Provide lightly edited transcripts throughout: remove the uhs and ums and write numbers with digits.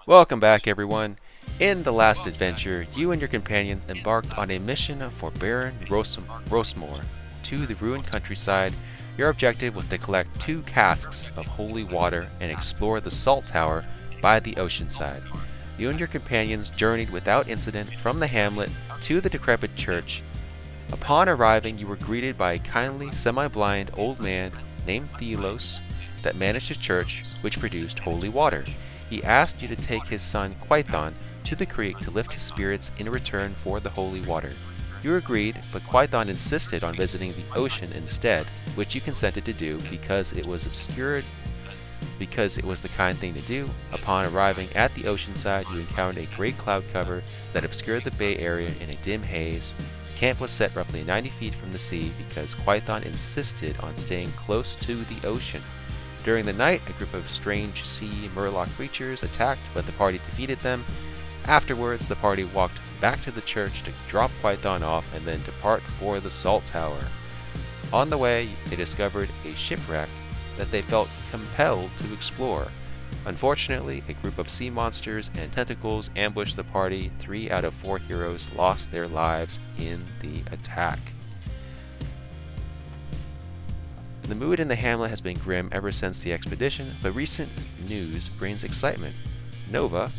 Welcome back, everyone. In the last adventure, you and your companions embarked on a mission for Baron Rossmore to the ruined countryside. Your objective was to collect 2 casks of holy water and explore the salt tower by the oceanside. You and your companions journeyed without incident from the hamlet to the decrepit church. Upon arriving, you were greeted by a kindly, semi-blind old man named Thelos that managed a church which produced holy water. He asked you to take his son Kwaithon to the creek to lift his spirits in return for the holy water. You agreed, but Kwaithon insisted on visiting the ocean instead, which you consented to do because it was the kind thing to do. Upon arriving at the oceanside, you encountered a great cloud cover that obscured the bay area in a dim haze. Camp was set roughly 90 feet from the sea because Kwaithon insisted on staying close to the ocean. During the night, a group of strange sea murloc creatures attacked, but the party defeated them. Afterwards, the party walked back to the church to drop Kwaithon off and then depart for the salt tower. On the way, they discovered a shipwreck that they felt compelled to explore. Unfortunately, a group of sea monsters and tentacles ambushed the party. 3 out of 4 heroes lost their lives in the attack. The mood in the hamlet has been grim ever since the expedition, but recent news brings excitement. Nova,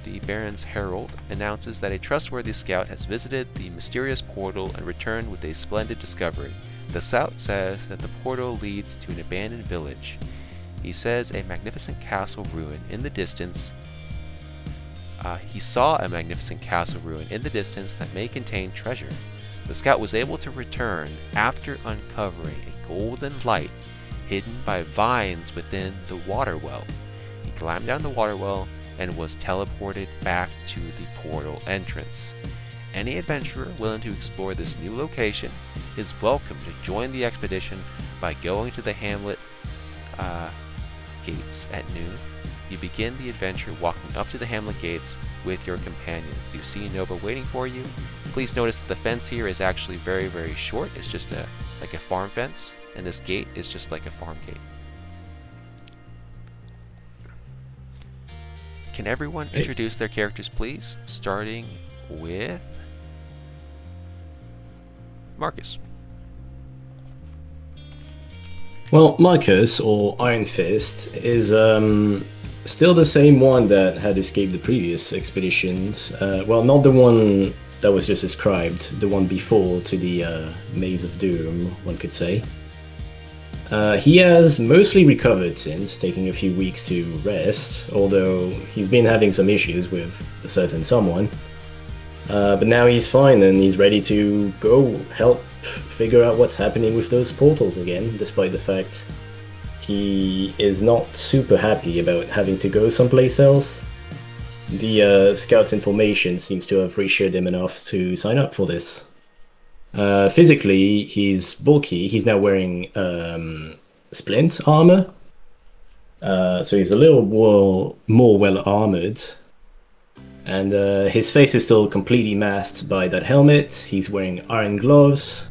the Baron's herald, announces that a trustworthy scout has visited the mysterious portal and returned with a splendid discovery. The scout says that the portal leads to an abandoned village. He says a magnificent castle ruin in the distance. He saw a magnificent castle ruin in the distance that may contain treasure. The scout was able to return after uncovering a golden light hidden by vines within the water well. He climbed down the water well and was teleported back to the portal entrance. Any adventurer willing to explore this new location is welcome to join the expedition by going to the hamlet gates at noon. You begin the adventure walking up to the hamlet gates with your companions. You see Nova waiting for you. Please notice that the fence here is actually very, very short. It's just like a farm fence, and this gate is just like a farm gate. Can everyone introduce their characters, please? Starting with Marcus. Well, Marcus, or Iron Fist, is still the same one that had escaped the previous expeditions. Well, not the one that was just described, the one before to the Maze of Doom, one could say. He has mostly recovered since, taking a few weeks to rest, although he's been having some issues with a certain someone. But now he's fine and he's ready to go help figure out what's happening with those portals again, despite the fact he is not super happy about having to go someplace else. The scout's information seems to have reassured him enough to sign up for this. Physically, he's bulky. He's now wearing splint armor, so he's a little more well-armored. And his face is still completely masked by that helmet. He's wearing iron gloves.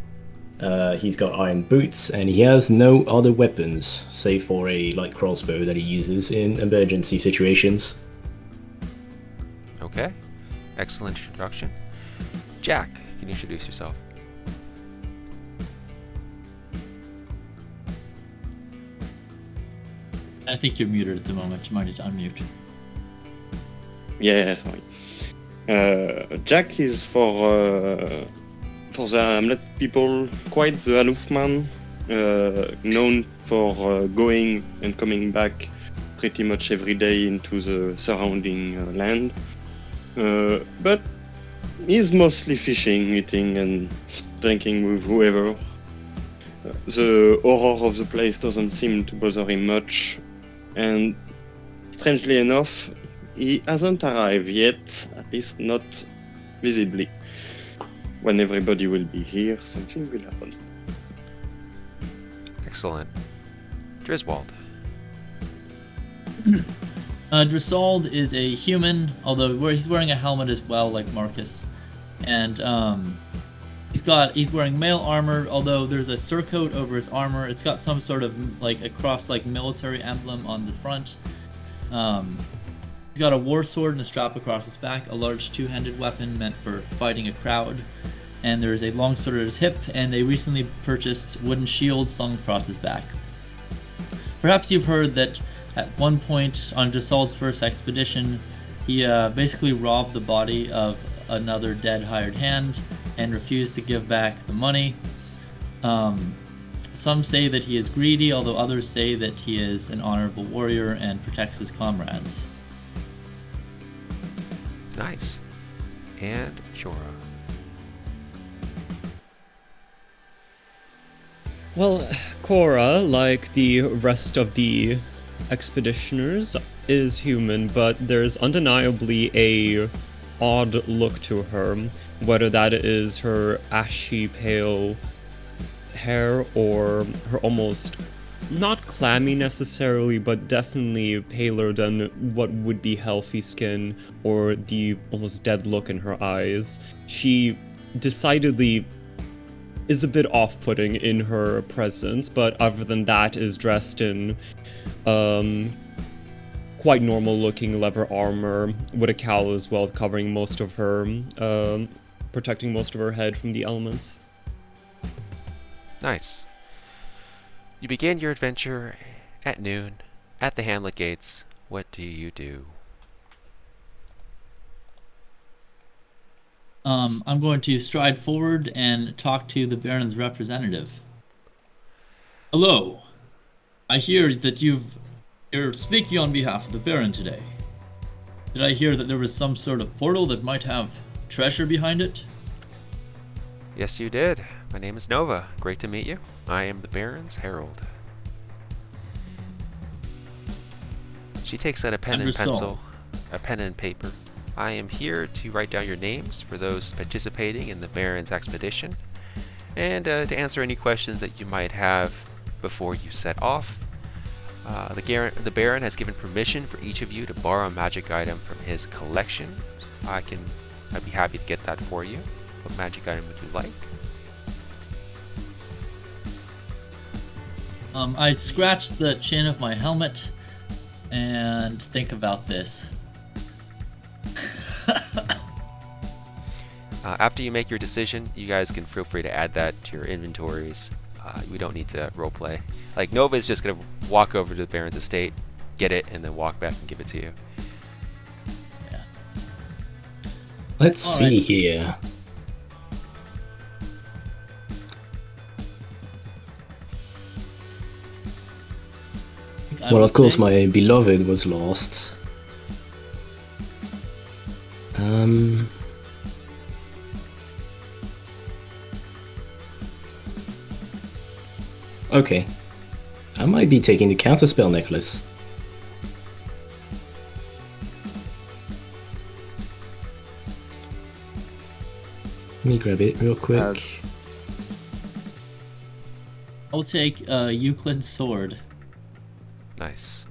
He's got iron boots, and he has no other weapons, save for a light crossbow that he uses in emergency situations. Okay, excellent introduction. Jack, can you introduce yourself? I think you're muted at the moment. You might need to unmute. Yeah, sorry. Jack is for the hamlet people quite the aloof man, known for going and coming back pretty much every day into the surrounding land. But he's mostly fishing, eating and drinking with whoever. The horror of the place doesn't seem to bother him much, and strangely enough, he hasn't arrived yet, at least not visibly. When everybody will be here, something will happen. Excellent. Driswold. Driswold is a human, although he's wearing a helmet as well, like Marcus. And he's wearing mail armor, although there's a surcoat over his armor. It's got some sort of like a cross, like military emblem on the front. He's got a war sword and a strap across his back, a large two-handed weapon meant for fighting a crowd, and there's a long sword at his hip, and a recently purchased wooden shield slung across his back. Perhaps you've heard that at one point on Jasald's first expedition, he basically robbed the body of another dead hired hand and refused to give back the money. Some say that he is greedy, although others say that he is an honorable warrior and protects his comrades. Nice. And Jorah. Well, Cora, like the rest of the expeditioners, is human, but there's undeniably a odd look to her, whether that is her ashy pale hair or her almost not clammy necessarily, but definitely paler than what would be healthy skin, or the almost dead look in her eyes. She decidedly is a bit off-putting in her presence, but other than that is dressed in quite normal-looking leather armor with a cowl as well, covering most of her, protecting most of her head from the elements. Nice. You begin your adventure at noon at the hamlet gates. What do you do? I'm going to stride forward and talk to the Baron's representative. Hello. I hear that you're speaking on behalf of the Baron today. Did I hear that there was some sort of portal that might have treasure behind it? Yes, you did. My name is Nova. Great to meet you. I am the Baron's herald. She takes out a pen and pencil, a pen and paper. I am here to write down your names for those participating in the Baron's expedition, and to answer any questions that you might have before you set off. The Baron has given permission for each of you to borrow a magic item from his collection. I'd be happy to get that for you. What magic item would you like? I scratch the chin of my helmet and think about this. After you make your decision, you guys can feel free to add that to your inventories. We don't need to roleplay. Like, Nova is just going to walk over to the Baron's estate, get it, and then walk back and give it to you. Yeah. Let's see here. Well, of course, my beloved was lost. Okay. I might be taking the counterspell necklace. Let me grab it real quick. I'll take Euclid's sword. Nice.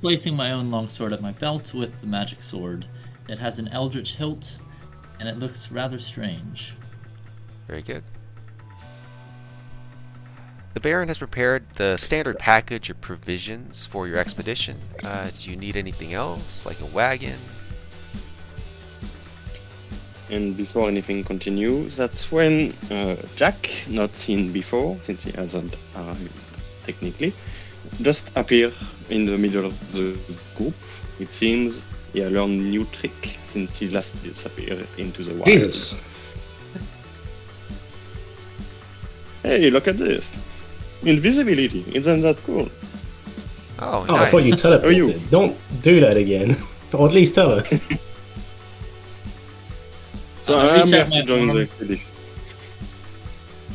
Placing my own longsword at my belt with the magic sword. It has an eldritch hilt, and it looks rather strange. Very good. The Baron has prepared the standard package of provisions for your expedition. Do you need anything else, like a wagon? And before anything continues, that's when Jack, not seen before, since he hasn't arrived technically, just appear in the middle of the group. It seems he learned a new trick since he last disappeared into the wild. Jesus! Hey, look at this! Invisibility, isn't that cool? Oh, Oh, nice. I thought you teleported. Are you? Don't do that again. Or at least tell us. So I I'm reach here out my to join the arm. expedition.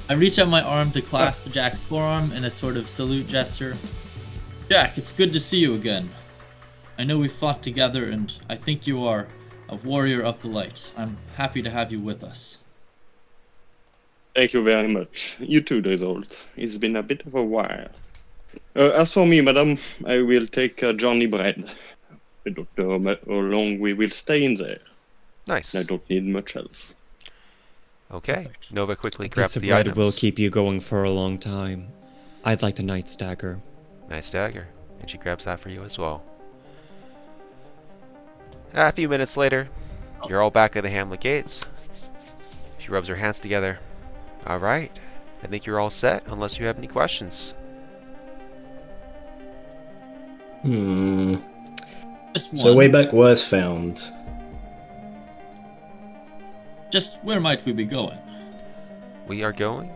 I reach out my arm to clasp Jack's forearm in a sort of salute gesture. Jack, it's good to see you again. I know we fought together, and I think you are a warrior of the light. I'm happy to have you with us. Thank you very much. You too, Result. It's been a bit of a while. As for me, madam, I will take Johnny Bread. I don't know how long we will stay in there. Nice. I don't need much else. Okay. Perfect. Nova quickly grabs This the bread items. will keep you going for a long time. I'd like the Knight's Dagger. Nice dagger. And she grabs that for you as well. A few minutes later, you're all back at the hamlet gates. She rubs her hands together. All right. I think you're all set, unless you have any questions. Just one. So way back was found. Just where might we be going? We are going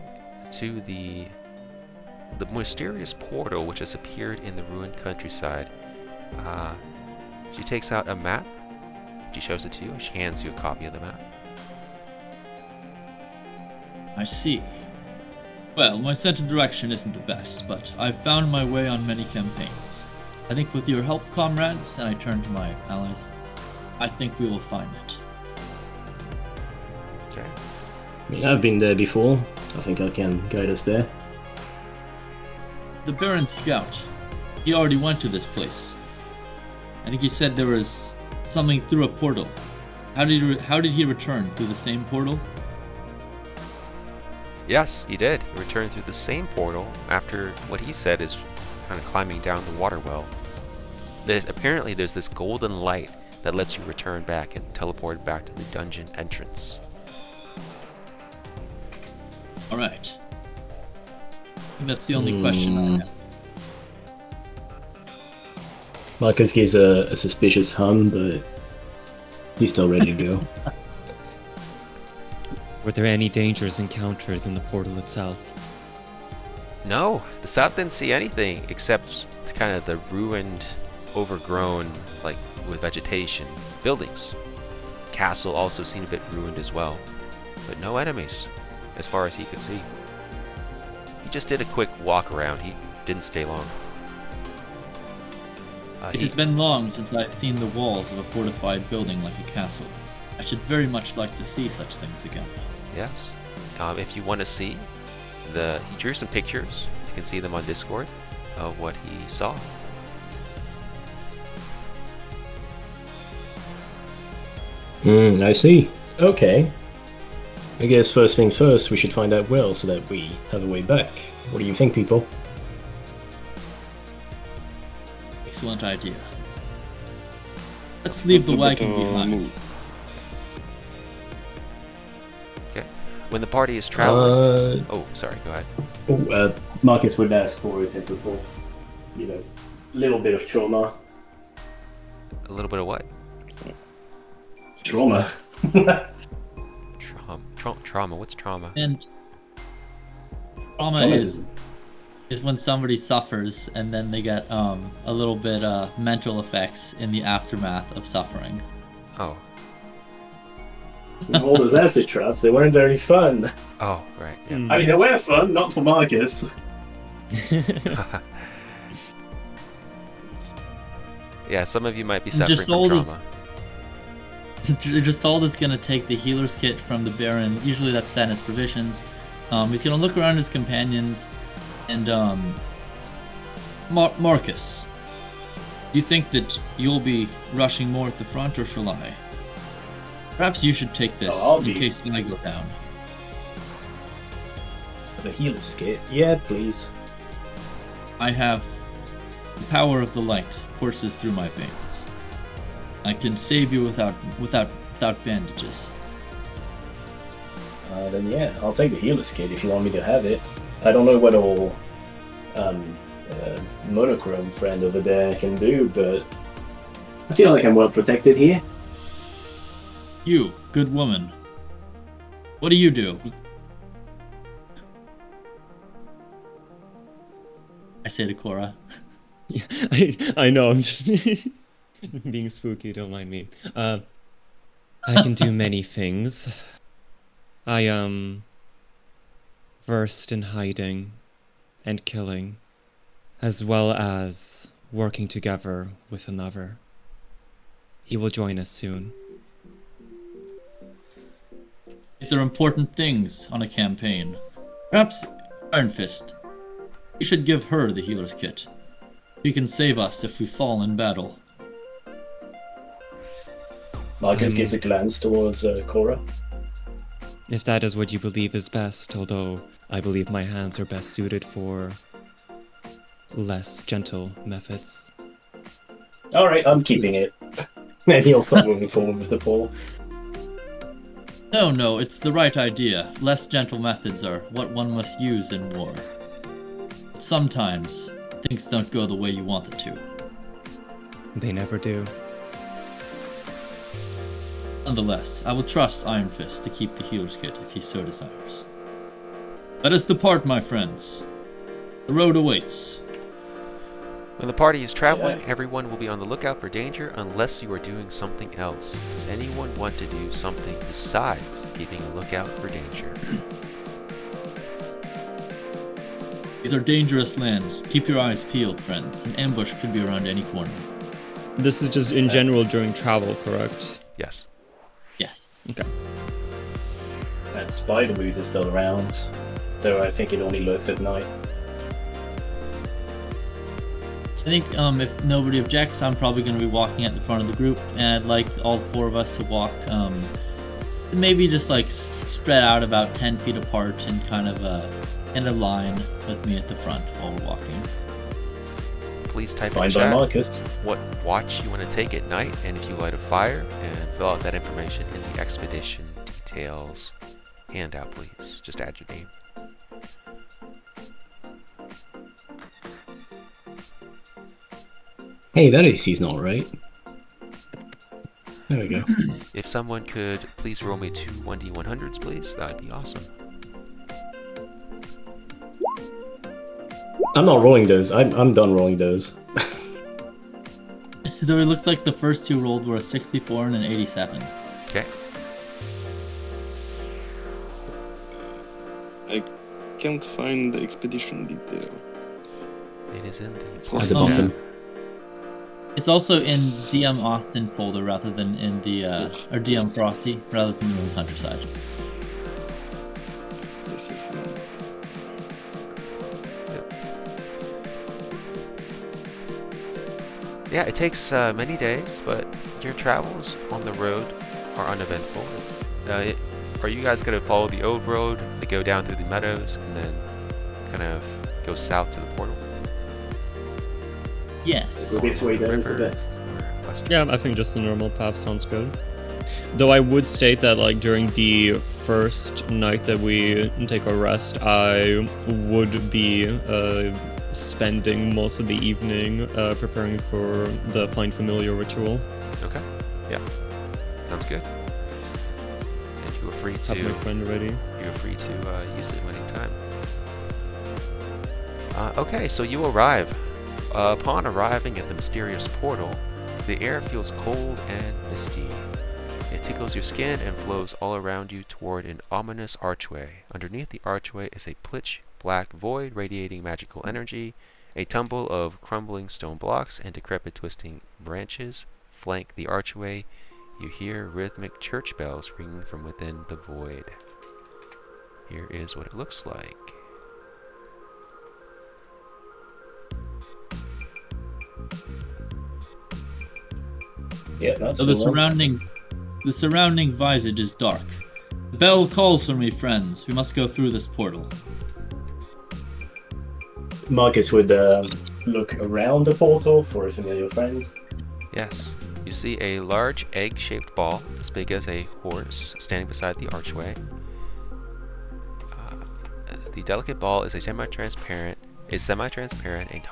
to the mysterious portal which has appeared in the ruined countryside. She takes out a map. She shows it to you. She hands you a copy of the map. I see. Well, my sense of direction isn't the best, but I've found my way on many campaigns. I think with your help, comrades, and I turn to my allies, I think we will find it. Okay. I mean, I've been there before. I think I can guide us there. The Baron's scout, he already went to this place. I think he said there was something through a portal. How did he return? Through the same portal? Yes, he did. He returned through the same portal after what he said is kind of climbing down the water well. Apparently there's this golden light that lets you return back and teleport back to the dungeon entrance. Alright. I think that's the only question I have. Marcus gives a suspicious hum, but he's still ready to go. Were there any dangers encountered in the portal itself? No, the south didn't see anything except kind of the ruined, overgrown, like with vegetation, buildings. Castle also seemed a bit ruined as well, but no enemies, as far as he could see. He just did a quick walk around. He didn't stay long. It has been long since I've seen the walls of a fortified building like a castle. I should very much like to see such things again. Yes. If you want to see, he drew some pictures. You can see them on Discord of what he saw. I see. Okay. I guess first things first, we should find out well so that we have a way back. What do you think, people? Excellent idea. Let's leave the wagon behind. Okay. When the party is traveling... Oh, sorry, go ahead. Marcus would ask for a typical, little bit of trauma. A little bit of what? Trauma. Trauma. What's trauma? And trauma is when somebody suffers and then they get a little bit mental effects in the aftermath of suffering. Oh. All those acid traps, they weren't very fun. Oh, right. Yeah. I mean, they were fun, not for Marcus. Yeah, some of you might be suffering from trauma. Gisolde is going to take the healer's kit from the Baron. Usually that's set in his provisions. He's going to look around his companions. And, Marcus, do you think that you'll be rushing more at the front, or shall I? Perhaps you should take this in case I go down. The healer's kit? Yeah, please. I have the power of the light courses through my veins. I can save you without bandages. Then yeah, I'll take the healer's kit if you want me to have it. I don't know what all monochrome friend over there can do, but I feel like I'm well protected here. You, good woman. What do you do? I say to Cora. Yeah, I know, I'm just being spooky, don't mind me. I can do many things. I am versed in hiding and killing, as well as working together with another. He will join us soon. These are important things on a campaign. Perhaps Iron Fist. You should give her the healer's kit. She can save us if we fall in battle. Marcus gives a glance towards Cora. If that is what you believe is best, although I believe my hands are best suited for less gentle methods. Alright, I'm keeping it. And he'll start moving forward with the pole. No, it's the right idea. Less gentle methods are what one must use in war. But sometimes, things don't go the way you want them to. They never do. Nonetheless, I will trust Iron Fist to keep the healer's kit if he so desires. Let us depart, my friends. The road awaits. When the party is traveling, everyone will be on the lookout for danger unless you are doing something else. Does anyone want to do something besides keeping a lookout for danger? These are dangerous lands. Keep your eyes peeled, friends. An ambush could be around any corner. This is just in general during travel, correct? Yes. Yes. Okay. That spider boots is still around, though I think it only lurks at night. I think if nobody objects, I'm probably going to be walking at the front of the group, and I'd like all four of us to walk maybe just like spread out about 10 feet apart and kind of in a line with me at the front while we're walking. Please type in Find by chat Marcus. what watch you want to take at night, and if you light a fire, and fill out that information in the expedition details handout, please. Just add your name. Hey, that AC's not right. There we go. If someone could please roll me 2 1d100s, please, that would be awesome. I'm not rolling those. I'm done rolling those. So it looks like the first two rolled were a 64 and an 87. Okay. I can't find the expedition detail. It is in the At the Oh. bottom. It's also in DM Austin folder rather than in the or DM Frosty rather than the Hunter side. This is not. Yeah, it takes many days, but your travels on the road are uneventful. Are you guys going to follow the old road that go down through the meadows and then kind of go south to the portal? Yes. Go this way then is the River best. or west? Yeah, I think just the normal path sounds good. Though I would state that, like, during the first night that we take a rest, I would be spending most of the evening preparing for the Find Familiar ritual. Okay. Yeah. Sounds good. And you are free to Have my friend ready. use it anytime. Okay, so you arrive. Upon arriving at the mysterious portal, the air feels cold and misty. It tickles your skin and flows all around you toward an ominous archway. Underneath the archway is a pitch black void radiating magical energy. A tumble of crumbling stone blocks and decrepit twisting branches flank the archway. You hear rhythmic church bells ringing from within the void. Here is what it looks like. Yeah, that's So the surrounding visage is dark. The bell calls for me, friends. We must go through this portal. Marcus would look around the portal for a familiar friend. Yes, you see a large egg-shaped ball as big as a horse standing beside the archway. The delicate ball is semi-transparent and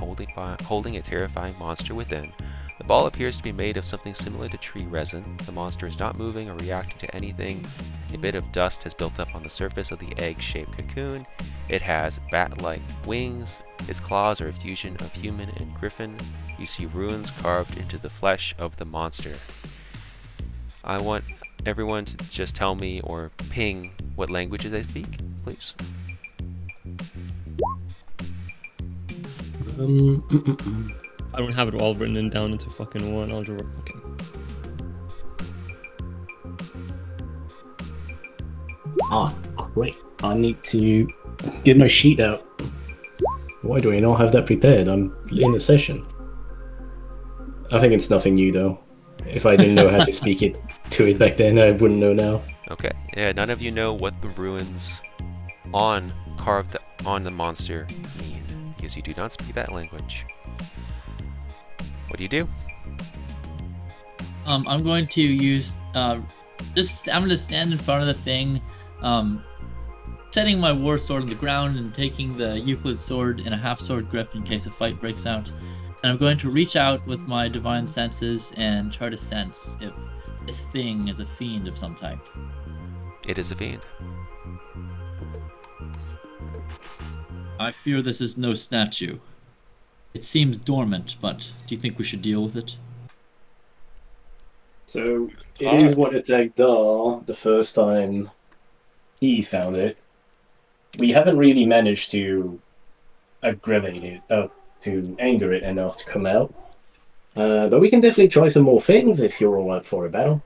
holding a terrifying monster within. The ball appears to be made of something similar to tree resin. The monster is not moving or reacting to anything. A bit of dust has built up on the surface of the egg-shaped cocoon. It has bat-like wings. Its claws are a fusion of human and griffin. You see runes carved into the flesh of the monster. I want everyone to just tell me or ping what languages they speak, please. I don't have it all written down into fucking one. I'll just okay. Wait. I need to get my sheet out. Why do I not have that prepared? I'm in a session. I think it's nothing new though. If I didn't know how to speak it to it back then, I wouldn't know now. Okay, yeah, none of you know what the runes carved on the monster mean, because you do not speak that language. What do you do? I'm going to use I'm going to stand in front of the thing, setting my war sword on the ground and taking the Euclid sword in a half sword grip in case a fight breaks out. And I'm going to reach out with my divine senses and try to sense if this thing is a fiend of some type. It is a fiend. I fear this is no statue. It seems dormant, but do you think we should deal with it? So it is what attacked Dar the first time he found it. We haven't really managed to aggravate it, to anger it enough to come out. But we can definitely try some more things if you're all up for a battle.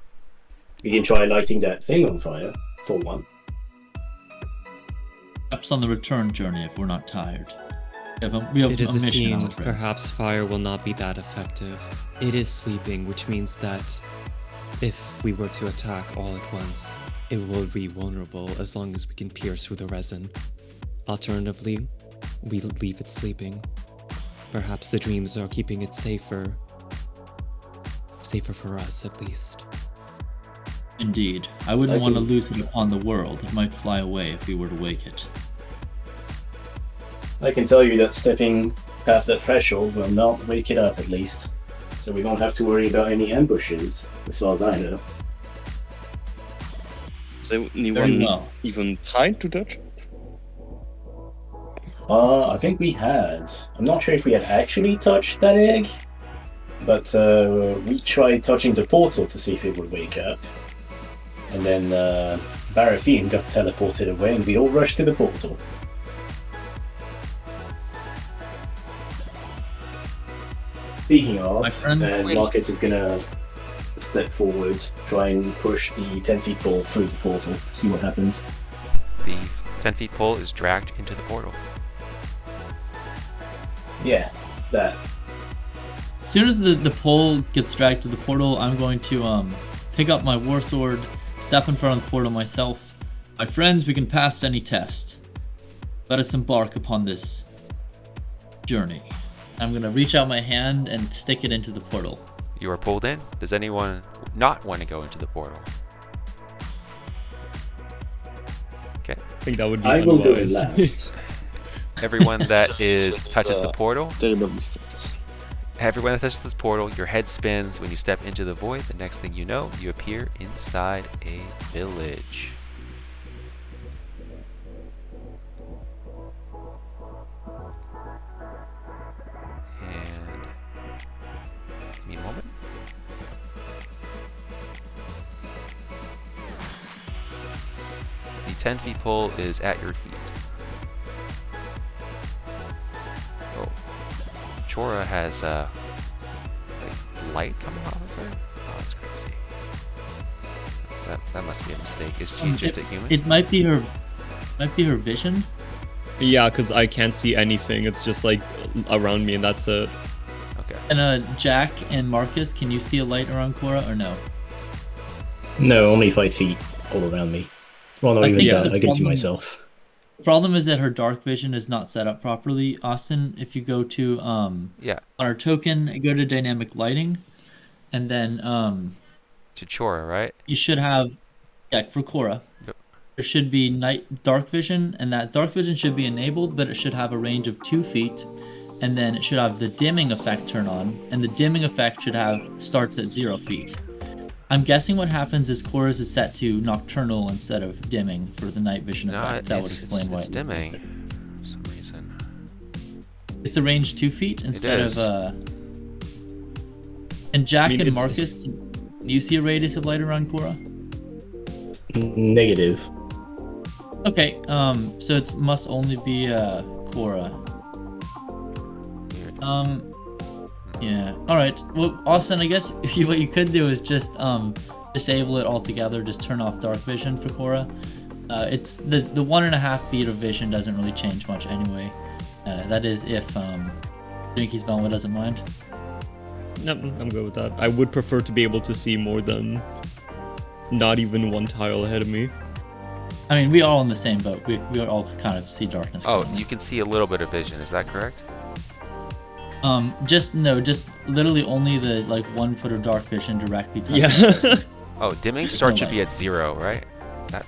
We can try lighting that thing on fire, for one. Perhaps on the return journey if we're not tired. We have It is a a mission fiend. out there. Perhaps fire will not be that effective. It is sleeping, which means that if we were to attack all at once, it will be vulnerable as long as we can pierce through the resin. Alternatively, we leave it sleeping. Perhaps the dreams are keeping it safer. Safer for us, at least. Indeed. I wouldn't want to lose it upon the world. It might fly away if we were to wake it. I can tell you that stepping past that threshold will not wake it up, at least. So we don't have to worry about any ambushes, as far as I know. Has Very anyone well. even tried to touch it? I think we had. I'm not sure if we had actually touched that egg, but we tried touching the portal to see if it would wake up. And then Baratheon got teleported away and we all rushed to the portal. Speaking of, My friends, Market is gonna step forward, try and push the 10 feet pole through the portal, see what happens. The 10 feet pole is dragged into the portal. Yeah, that. as soon as the pole gets dragged to the portal, I'm going to pick up my war sword, step in front of the portal myself. My friends, we can pass any test. Let us embark upon this journey. I'm going to reach out my hand and stick it into the portal. You are pulled in. Does anyone not want to go into the portal? Okay. I think that would be I will do it unwise. last. Everyone that touches the portal, Terrible defense. everyone that touches this portal, your head spins when you step into the void. The next thing you know, you appear inside a village. And give me a moment. The 10 feet pole is at your feet. Oh, Chora has like light coming off of her. Oh, that's crazy. That must be a mistake. Is she just a human? It might be her vision. Yeah, because I can't see anything. It's just like around me, and that's it. Okay. And Jack and Marcus, can you see a light around Cora or no? No, only 5 feet all around me. Well, not I even think that, the I can see problem- myself. The problem is that her dark vision is not set up properly. Austin, if you go to Yeah. on our token, go to dynamic lighting, and then To Chora, right? you should have for Cora. Yep. There should be dark vision, and that dark vision should be enabled, but it should have a range of 2 feet, and then it should have the dimming effect turn on, and the dimming effect starts at 0 feet. I'm guessing what happens is Cora's is set to nocturnal instead of dimming for the night vision effect. That would explain why it's it looks like dimming that. for some reason. It's the range 2 feet instead is. of And Jack I mean, and it's- Marcus, do you see a radius of light around Cora? Negative. Okay, so it must only be Cora. Weird. Yeah. All right. Well, Austin, I guess what you could do is just disable it altogether. Just turn off dark vision for Cora. It's the 1.5 feet of vision doesn't really change much anyway. That is if Jinkies Velma doesn't mind. No, I'm good with that. I would prefer to be able to see more than not even one tile ahead of me. I mean, we are all in the same boat. We all kind of see darkness. Oh, currently. you can see a little bit of vision. Is that correct? Just literally only the like 1 foot of dark vision directly touching. Yeah. Oh, dimming start should be at 0, right?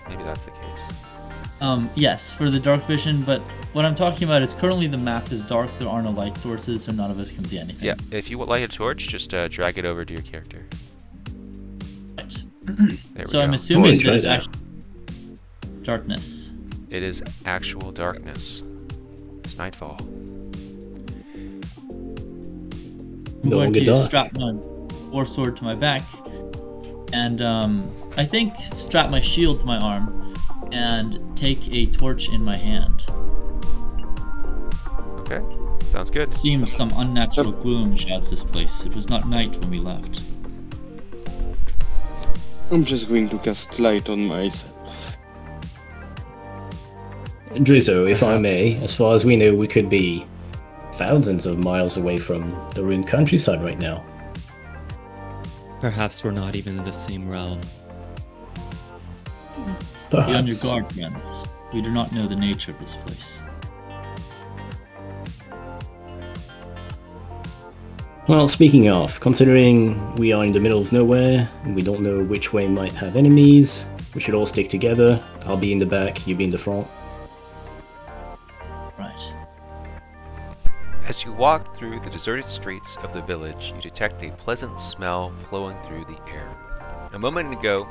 Maybe that's the case. Yes, for the dark vision, but what I'm talking about is currently the map is dark, there are no light sources, so none of us can see anything. Yeah, if you would light a torch, just drag it over to your character. Right. There So we I'm go. assuming Try that it's that. actually darkness. It is actual darkness. It's nightfall. I'm No going one to get dark. strap my war sword to my back, and I think strap my shield to my arm, and take a torch in my hand. Okay, sounds good. Seems some unnatural gloom shrouds this place. It was not night when we left. I'm just going to cast light on myself. Drizzo, if I may, as far as we know, we could be thousands of miles away from the ruined countryside right now. Perhaps we're not even in the same realm. Be on your Perhaps. guard, friends. We do not know the nature of this place. Well, speaking of, considering we are in the middle of nowhere, and we don't know which way might have enemies, we should all stick together. I'll be in the back, you be in the front. Right. As you walk through the deserted streets of the village, you detect a pleasant smell flowing through the air. A moment ago,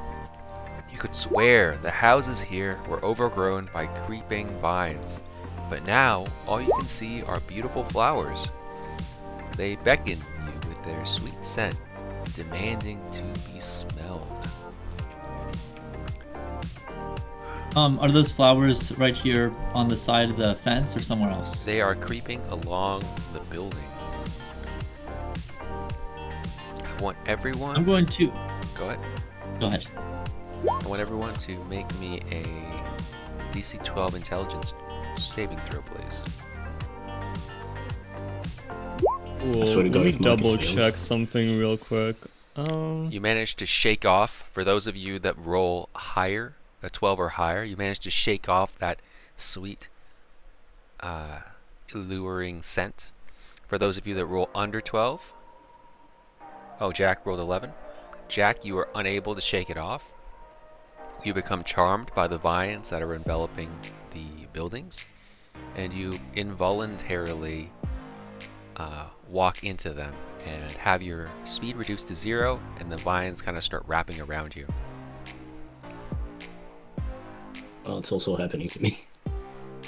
you could swear the houses here were overgrown by creeping vines, but now all you can see are beautiful flowers. They beckon you with their sweet scent, demanding to be smelled. Are those flowers right here on the side of the fence or somewhere else? They are creeping along the building. I want everyone... I'm going to... Go ahead. Go ahead. I want everyone to make me a DC 12 intelligence saving throw, please. Cool. swear to Let God, me if Marcus double fails. check something real quick. You managed to shake off, for those of you that roll higher, a 12 or higher, you managed to shake off that sweet, alluring scent. For those of you that roll under 12, oh, Jack rolled 11. Jack, you are unable to shake it off. You become charmed by the vines that are enveloping the buildings, and you involuntarily walk into them and have your speed reduced to 0, and the vines kind of start wrapping around you. Oh, it's also happening to me.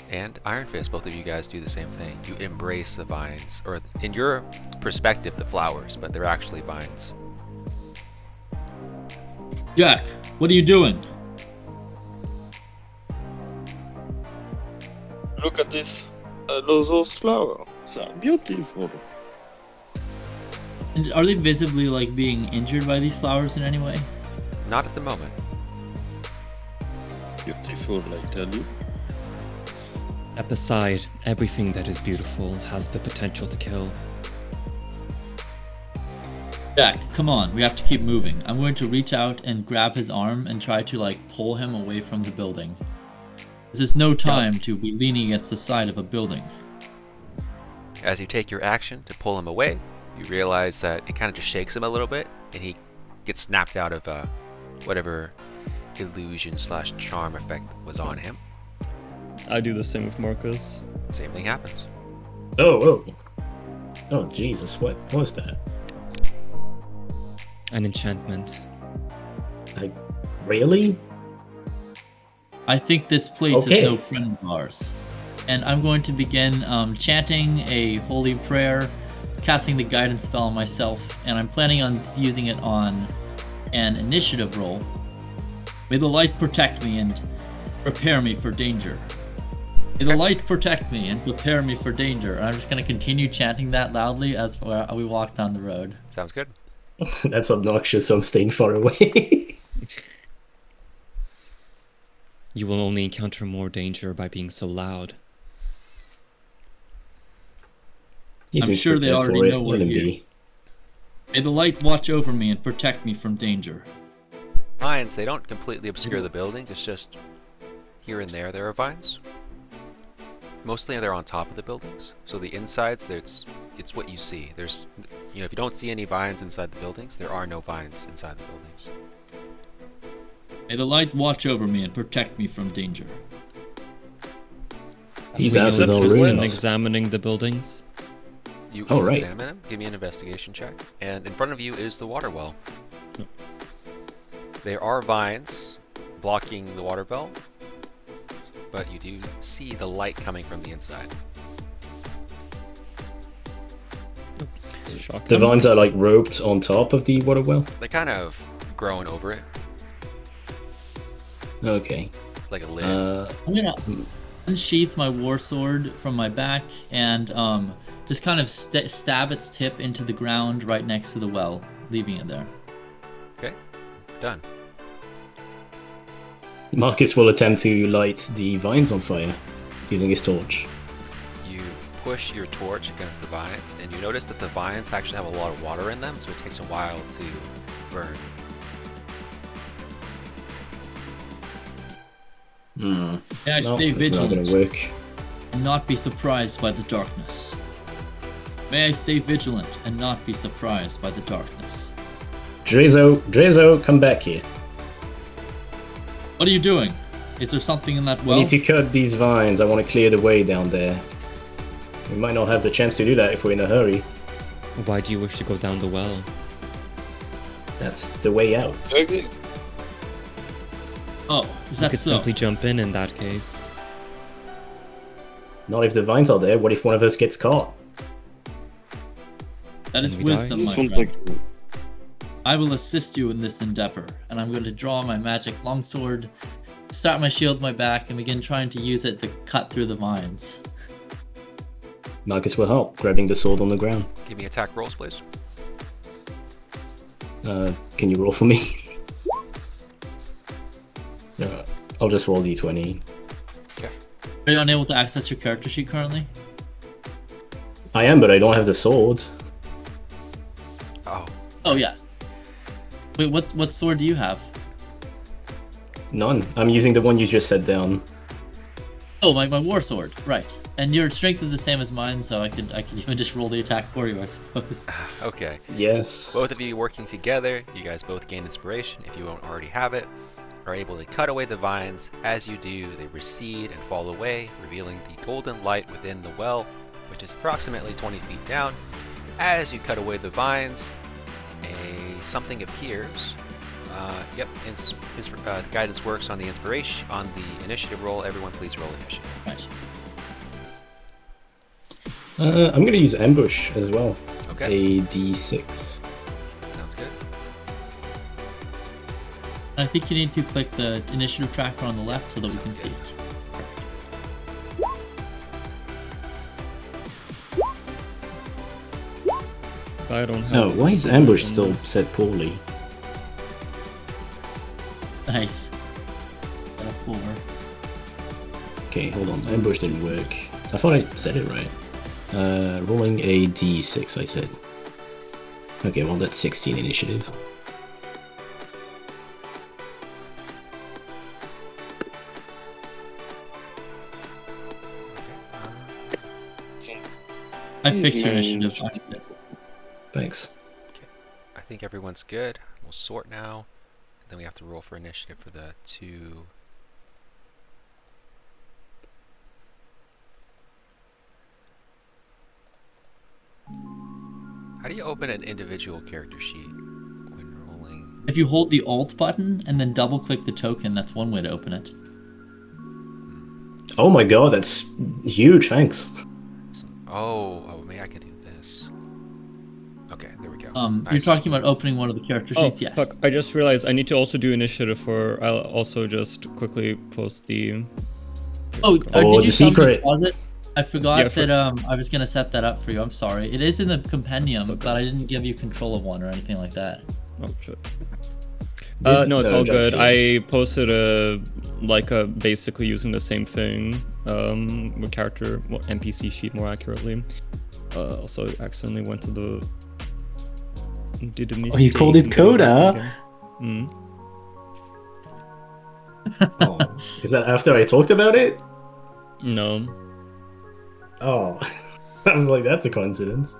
And Iron Fist, both of you guys do the same thing. You embrace the vines, or in your perspective, the flowers, but they're actually vines. Jack, what are you doing? Look at this. I love those flowers. They are beautiful. And are they visibly like being injured by these flowers in any way? Not at the moment. Beautiful, I tell you. Step aside. Everything that is beautiful has the potential to kill. Jack, come on, we have to keep moving. I'm going to reach out and grab his arm and try to like pull him away from the building. This is no time to be leaning against the side of a building. As you take your action to pull him away, you realize that it kind of just shakes him a little bit, and he gets snapped out of whatever illusion/charm effect was on him. I do the same with Marcus. Same thing happens. Oh, oh, Jesus, what was that? An enchantment. Really? I think this place Okay. is no friend of ours. And I'm going to begin chanting a holy prayer, casting the guidance spell on myself, and I'm planning on using it on an initiative roll. May the light protect me and prepare me for danger. May the light protect me and prepare me for danger. And I'm just going to continue chanting that loudly as we walk down the road. Sounds good. That's obnoxious, so I'm staying far away. You will only encounter more danger by being so loud. He's I'm sure they prepared already for it. know we're Let him here. be. May the light watch over me and protect me from danger. Vines, they don't completely obscure the building, it's just here and there are vines. Mostly they're on top of the buildings, so the insides, it's it's what you see. There's, if you don't see any vines inside the buildings, there are no vines inside the buildings. May the light watch over me and protect me from danger. These We know asses that are just in ruined. examining the buildings. You Oh, can right. examine them. Give me an investigation check. And in front of you is the water well. There are vines blocking the water well, but you do see the light coming from the inside. Shocking. The vines are like roped on top of the water well. They're kind of growing over it. Okay. It's like a lid. I'm gonna unsheath my war sword from my back and just kind of stab its tip into the ground right next to the well, leaving it there. Okay, done. Marcus will attempt to light the vines on fire using his torch. You push your torch against the vines, and you notice that the vines actually have a lot of water in them, so it takes a while to burn. Hmm. May I No, stay that's not vigilant gonna work. and not be surprised by the darkness. May I stay vigilant and not be surprised by the darkness. Drezo, come back here. What are you doing? Is there something in that We well? need to cut these vines. I want to clear the way down there. We might not have the chance to do that if we're in a hurry. Why do you wish to go down the well? That's the way out. Okay. Oh, is You that could so? simply jump in that case. Not if the vines are there. What if one of us gets caught? That is Then we die. wisdom, This my one friend. like I will assist you in this endeavor, and I'm going to draw my magic longsword, start my shield my back, and begin trying to use it to cut through the vines. Marcus will help, grabbing the sword on the ground. Give me attack rolls, please. Can you roll for me? I'll just roll d20. Are you unable to access your character sheet currently? I am, but I don't have the sword. Oh, Oh yeah. Wait, what sword do you have? None. I'm using the one you just set down. Oh, my war sword, right. And your strength is the same as mine, so I could even just roll the attack for you, I suppose. okay. Yes. Both of you working together, you guys both gain inspiration if you don't already have it, are able to cut away the vines. As you do, they recede and fall away, revealing the golden light within the well, which is approximately 20 feet down. As you cut away the vines, something appears. The guidance works on the inspiration, on the initiative roll. Everyone please roll initiative. Right. I'm going to use ambush as well. Okay, A d6. sounds good. I think you need to click the initiative tracker on the left so that we can see it. I don't have. Oh, why is ambush still set poorly? Nice. Got a 4. Okay, hold on. Ambush didn't work. I thought I said it right. Rolling a d6, I said. Okay, well that's 16 initiative. I fixed your Nice. initiative. Thanks. I think everyone's good. We'll sort now. Then we have to roll for initiative for the two. How do you open an individual character sheet when rolling? If you hold the Alt button and then double click the token, that's one way to open it. Oh my god, that's huge, thanks. Oh, maybe I can do this. Okay, there we go. You're Nice. talking about opening one of the character Oh, sheets, yes. fuck. I just realized I need to also do initiative for. I'll also just quickly post the. Oh, Oh, did you the summon secret. deposit? I forgot Yeah, for- that I was gonna set that up for you. I'm sorry. It is in the compendium, okay. but I didn't give you control of one or anything like that. Oh shit. Did- No, it's no, all good. Jackson. I posted a basically using the same thing, with character NPC sheet more accurately. Also accidentally went to the. Did a mistake. Oh, you called it and did Coda? again. Mm. Oh, is that after I talked about it? No. Oh. I was like, that's a coincidence.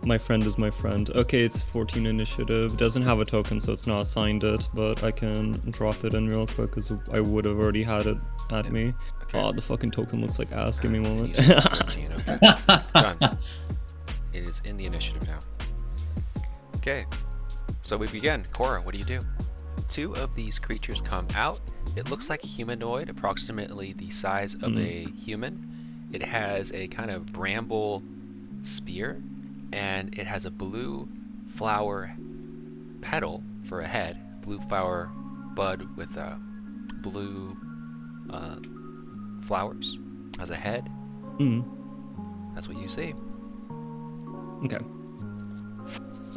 My friend is my friend. Okay, it's 14 initiative. It doesn't have a token, so it's not assigned it, but I can drop it in real quick because I would have already had it at me. Okay. Oh, the fucking token looks like ass. Give me a moment. Use it for 14, okay. Done. It is in the initiative now. Okay, so we begin. Cora, what do you do? Two of these creatures come out. It looks like humanoid, approximately the size of a human. It has a kind of bramble spear, and it has a blue flower petal for a head. Blue flower bud with blue flowers as a head. That's what you see. Okay.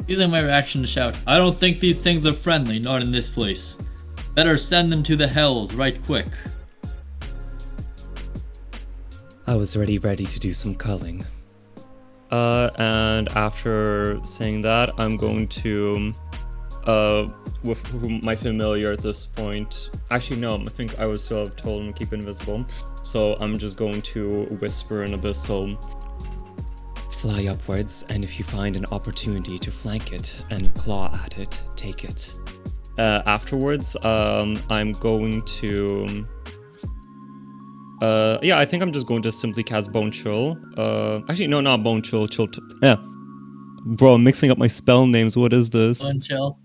Using my reaction to shout, I don't think these things are friendly, not in this place. Better send them to the hells right quick. I was already ready to do some culling. And after saying that, I'm going to, with my familiar at this point. Actually, no, I think I was still told him to keep invisible. So I'm just going to whisper in abyssal. Fly upwards, and if you find an opportunity to flank it and claw at it, take it. Afterwards, I'm going to... yeah, I think I'm just going to simply cast Bone Chill. Actually, no, not Bone Chill. Yeah. Bro, I'm mixing up my spell names. What is this? Bone Chill.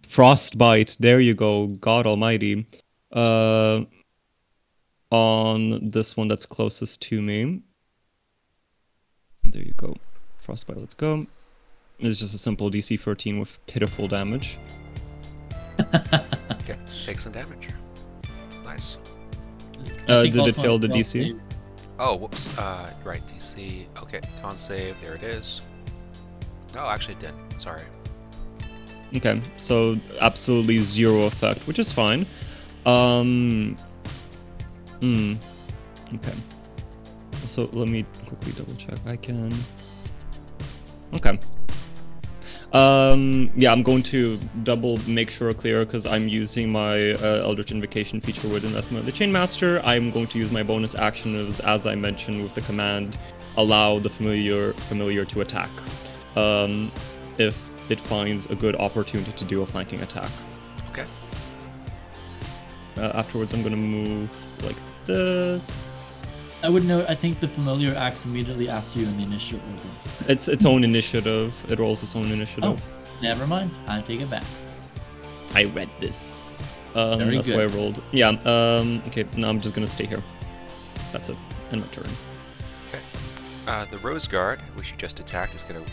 Frostbite. There you go. God almighty. On this one that's closest to me. There you go. Frostbite, let's go. It's just a simple DC 13 with pitiful damage. Okay, take some damage. Nice. Did it fail the DC? Oh, whoops. Right, DC. Okay, con save. There it is. Oh, actually it did. Sorry. Okay, so absolutely zero effect, which is fine. Okay. So let me quickly double check. I can... Okay. Yeah, I'm going to double make sure clear because I'm using my Eldritch Invocation feature with Investment of the Chainmaster. I'm going to use my bonus action as I mentioned with the command, allow the familiar to attack. If it finds a good opportunity to do a flanking attack. Okay. Afterwards, I'm going to move like this. I would note, I think the familiar acts immediately after you in the initiative order. It's its own initiative. It rolls its own initiative. Oh, never mind. I take it back. I read this. Very that's good. why I rolled. Yeah, okay, now I'm just gonna stay here. That's it. End my turn. Okay. The Rose Guard, which you just attacked, is going to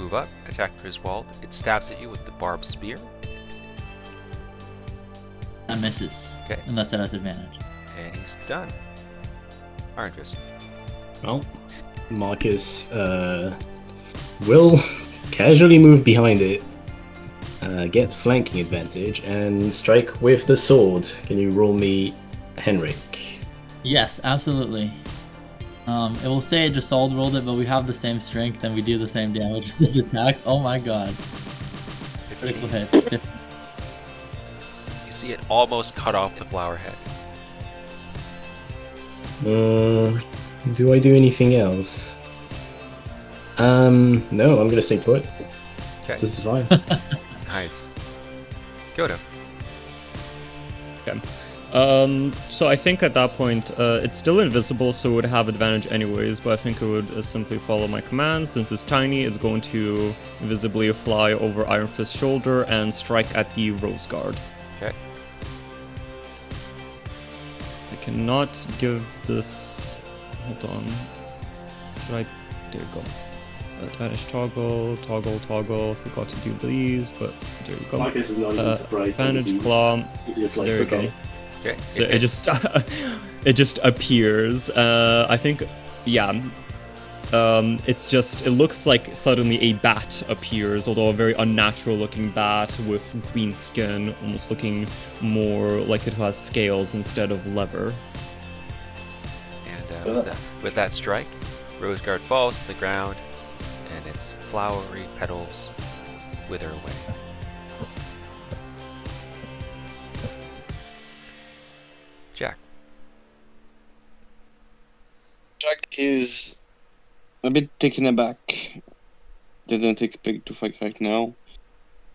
move up, attack Griswold. It stabs at you with the barbed spear. That misses. Okay. Unless it has advantage. And he's done. Iron Fist. Well, Marcus will casually move behind it, get flanking advantage, and strike with the sword. Can you roll me Henrik? Yes, absolutely. It will say it just solid rolled it, but we have the same strength and we do the same damage with this attack. Oh my god. Critical 15. hit. You see it almost cut off the flower head. Do I do anything else? No, I'm gonna stay put. Okay. This is fine. Nice. Goto. Okay. So I think at that point, it's still invisible, so it would have advantage anyways, but I think it would simply follow my command. Since it's tiny, it's going to invisibly fly over Iron Fist's shoulder and strike at the Rose Guard. Okay. I cannot give this... Hold on. Should I... There you go. Vanish toggle. Forgot to do these, but there you go. Marcus is not even surprised. Advantage claw. He's just like, There you okay. go. Okay. So it just it just appears. I think, yeah. It's just, it looks like suddenly a bat appears, although a very unnatural looking bat with green skin, almost looking more like it has scales instead of leather. And with that strike, Rose Guard falls to the ground, and its flowery petals wither away. Jack. Jack is a bit taken aback didn't expect to fight right now.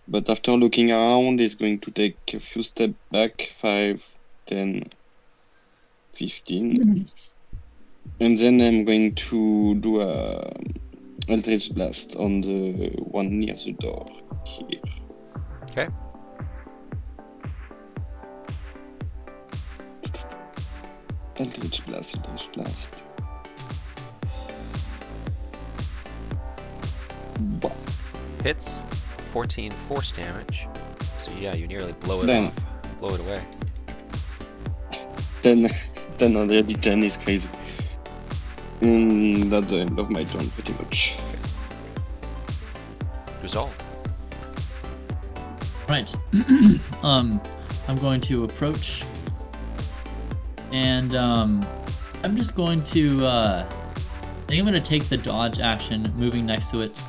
But after looking around, he's going to take a few steps back, 5, 10, 15. And then I'm going to do a Eldritch Blast on the one near the door here. Okay. Eldritch Blast, Eldritch Blast. Bah. Hits. 14 force damage. So yeah, you nearly blow it Then. off. Blow it away. 10 on the D10 is crazy. That's the end of my turn, pretty much. Resolve. Right. I'm going to approach, and I'm just going to. I think I'm going to take the dodge action, moving next to it,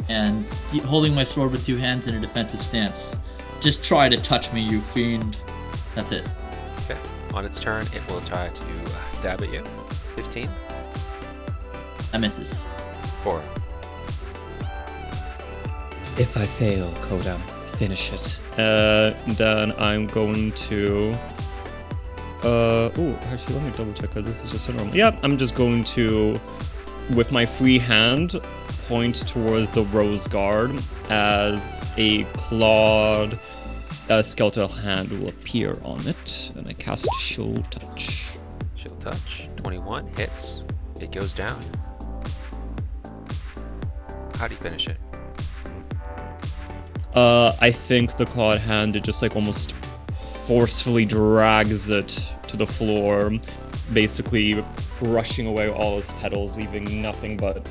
and holding my sword with 2 hands in a defensive stance. Just try to touch me, you fiend. That's it. Okay. On its turn, it will try to stab at you. 15. That misses. 4. If I fail, Koda, finish it. Then I'm going to... actually, let me double check, because this is just a normal... Yep, I'm just going to, with my free hand, point towards the Rose Guard as a clawed skeletal hand will appear on it. And I cast Shield Touch. Shield touch. 21 hits. It goes down. How do you finish it? I think the clawed hand, it just like almost forcefully drags it to the floor, basically brushing away all its petals, leaving nothing but